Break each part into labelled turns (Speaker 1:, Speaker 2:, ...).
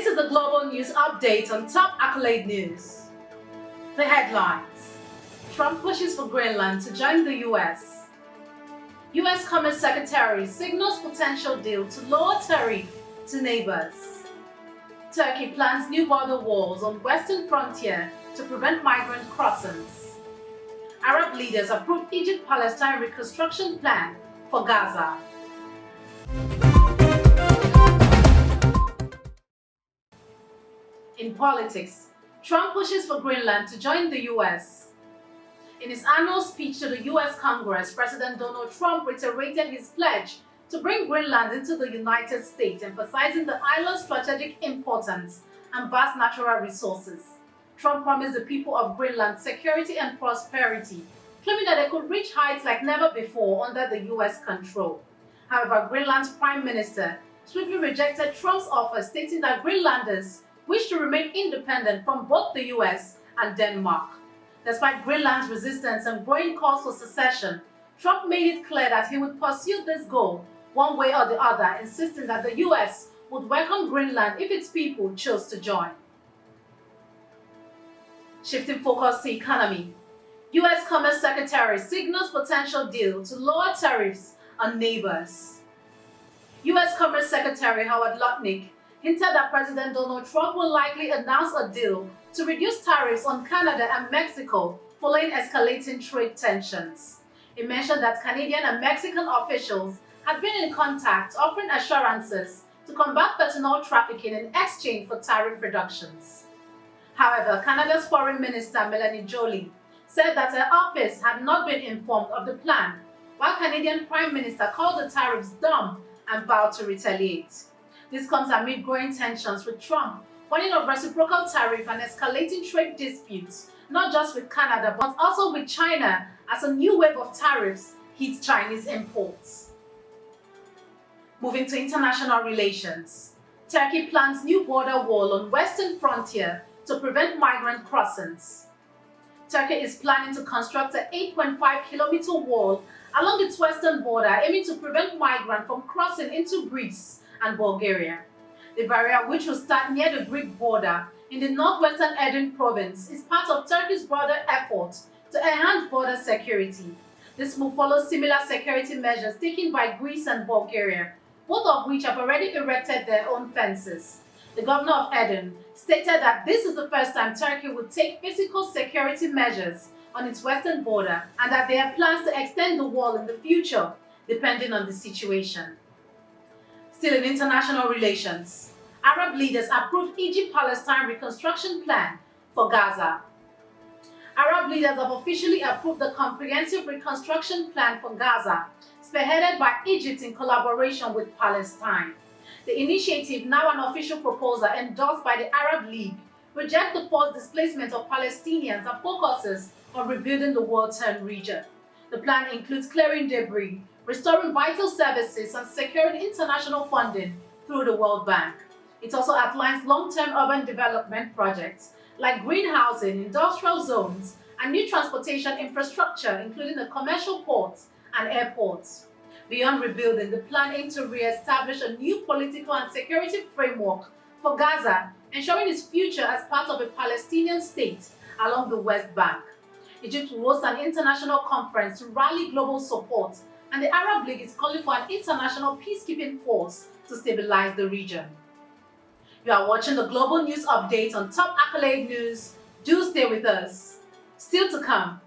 Speaker 1: This is the global news update on top Accolade news. The headlines: Trump pushes for Greenland to join the US. US Commerce Secretary signals potential deal to lower tariff to neighbors. Turkey plans new border walls on western frontier to prevent migrant crossings. Arab leaders approve Egypt-Palestine reconstruction plan for Gaza. In politics, Trump pushes for Greenland to join the US. In his annual speech to the US Congress, President Donald Trump reiterated his pledge to bring Greenland into the United States, emphasizing the island's strategic importance and vast natural resources. Trump promised the people of Greenland security and prosperity, claiming that they could reach heights like never before under the US control. However, Greenland's Prime Minister swiftly rejected Trump's offer, stating that Greenlanders wish to remain independent from both the US and Denmark. Despite Greenland's resistance and growing calls for secession, Trump made it clear that he would pursue this goal one way or the other, insisting that the US would welcome Greenland if its people chose to join. Shifting focus to economy, US Commerce Secretary signals potential deal to lower tariffs on neighbors. US Commerce Secretary Howard Lutnick hinted that President Donald Trump will likely announce a deal to reduce tariffs on Canada and Mexico following escalating trade tensions. He mentioned that Canadian and Mexican officials had been in contact, offering assurances to combat fentanyl trafficking in exchange for tariff reductions. However, Canada's Foreign Minister Melanie Joly said that her office had not been informed of the plan, while Canadian Prime Minister called the tariffs dumb and vowed to retaliate. This comes amid growing tensions with Trump, warning of reciprocal tariff and escalating trade disputes, not just with Canada but also with China, as a new wave of tariffs hits Chinese imports. Moving to international relations, Turkey plans new border wall on western frontier to prevent migrant crossings. Turkey is planning to construct an 8.5-kilometer wall along its western border, aiming to prevent migrants from crossing into Greece and Bulgaria. The barrier, which will start near the Greek border in the northwestern Aden province, is part of Turkey's broader effort to enhance border security. This move follows similar security measures taken by Greece and Bulgaria, both of which have already erected their own fences. The governor of Aden stated that this is the first time Turkey would take physical security measures on its western border, and that there are plans to extend the wall in the future, depending on the situation. Still in international relations, Arab leaders approved Egypt-Palestine reconstruction plan for Gaza. Arab leaders have officially approved the comprehensive reconstruction plan for Gaza, spearheaded by Egypt in collaboration with Palestine. The initiative, now an official proposal endorsed by the Arab League, rejects the forced displacement of Palestinians and focuses on rebuilding the war-torn region. The plan includes clearing debris, restoring vital services, and securing international funding through the World Bank. It also outlines long-term urban development projects like green housing, industrial zones, and new transportation infrastructure, including a commercial port and airports. Beyond rebuilding, the plan aims to re-establish a new political and security framework for Gaza, ensuring its future as part of a Palestinian state along the West Bank. Egypt will host an international conference to rally global support, and the Arab League is calling for an international peacekeeping force to stabilize the region. You are watching the global news update on Top Accolade News. Do stay with us. Still to come.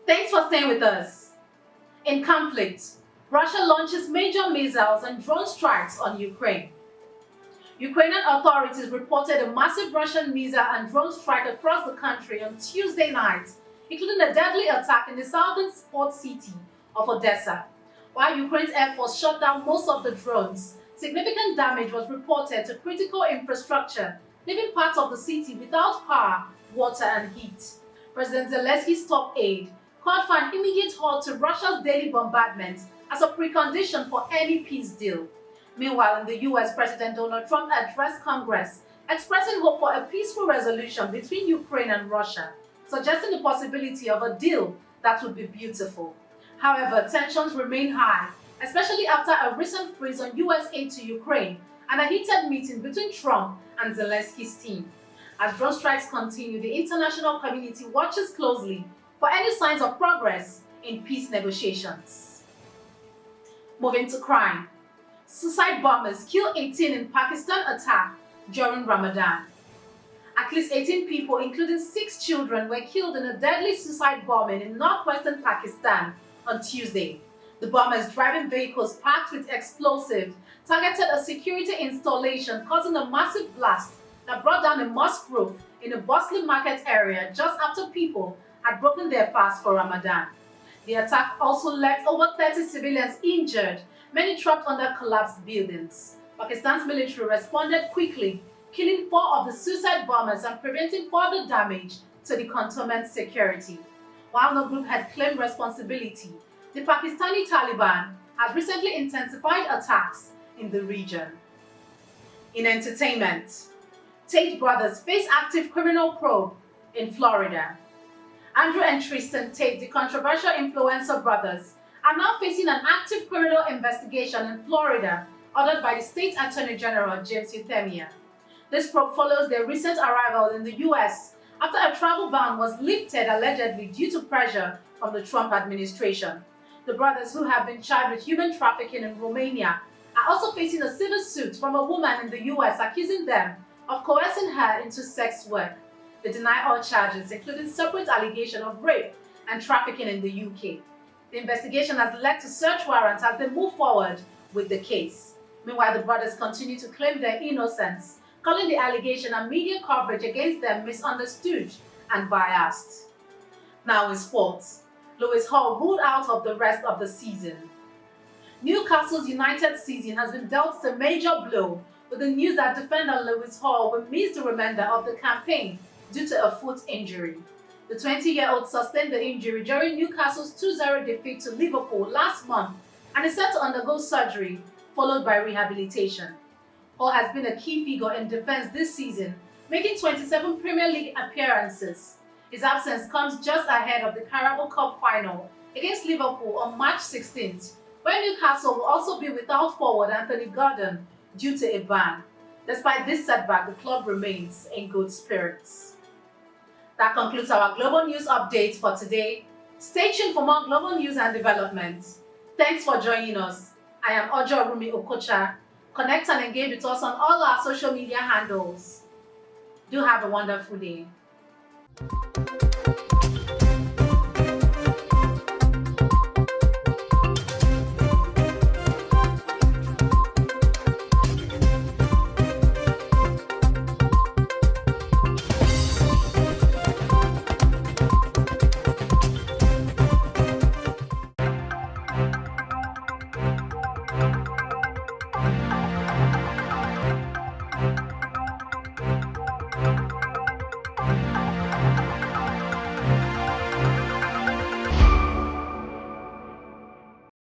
Speaker 1: Thanks for staying with us. In conflict, Russia launches major missiles and drone strikes on Ukraine. Ukrainian authorities reported a massive Russian missile and drone strike across the country on Tuesday night, including a deadly attack in the southern port city of Odessa. While Ukraine's Air Force shot down most of the drones, significant damage was reported to critical infrastructure, leaving parts of the city without power, water, and heat. President Zelensky's top aide called for an immediate halt to Russia's daily bombardment as a precondition for any peace deal. Meanwhile, in the US, President Donald Trump addressed Congress, expressing hope for a peaceful resolution between Ukraine and Russia, suggesting the possibility of a deal that would be beautiful. However, tensions remain high, especially after a recent freeze on US aid to Ukraine and a heated meeting between Trump and Zelensky's team. As drone strikes continue, the international community watches closely for any signs of progress in peace negotiations. Moving to crime. Suicide bombers kill 18 in Pakistan attack during Ramadan. At least 18 people, including 6 children, were killed in a deadly suicide bombing in northwestern Pakistan on Tuesday. The bombers, driving vehicles packed with explosives, targeted a security installation, causing a massive blast that brought down a mosque roof in a bustling market area just after people had broken their fast for Ramadan. The attack also left over 30 civilians injured, many trapped under collapsed buildings. Pakistan's military responded quickly, killing 4 of the suicide bombers and preventing further damage to the cantonment security. While no group had claimed responsibility, the Pakistani Taliban has recently intensified attacks in the region. In entertainment, Tate brothers face active criminal probe in Florida. Andrew and Tristan Tate, the controversial influencer brothers, are now facing an active criminal investigation in Florida ordered by the state attorney general James Euthemia. This probe follows their recent arrival in the US after a travel ban was lifted allegedly due to pressure from the Trump administration. The brothers, who have been charged with human trafficking in Romania, are also facing a civil suit from a woman in the US accusing them of coercing her into sex work. They deny all charges, including separate allegation of rape and trafficking in the UK. The investigation has led to search warrants as they move forward with the case. Meanwhile, the brothers continue to claim their innocence, calling the allegation and media coverage against them misunderstood and biased. Now in sports, Lewis Hall ruled out of the rest of the season. Newcastle's United season has been dealt a major blow with the news that defender Lewis Hall will miss the remainder of the campaign due to a foot injury. The 20-year-old sustained the injury during Newcastle's 2-0 defeat to Liverpool last month and is set to undergo surgery, followed by rehabilitation. Hall has been a key figure in defense this season, making 27 Premier League appearances. His absence comes just ahead of the Carabao Cup final against Liverpool on March 16th, where Newcastle will also be without forward Anthony Gordon due to a ban. Despite this setback, the club remains in good spirits. That concludes our global news updates for today. Stay tuned for more global news and developments. Thanks for joining us. I am Ojo Rumi Okocha. Connect and engage with us on all our social media handles. Do have a wonderful day.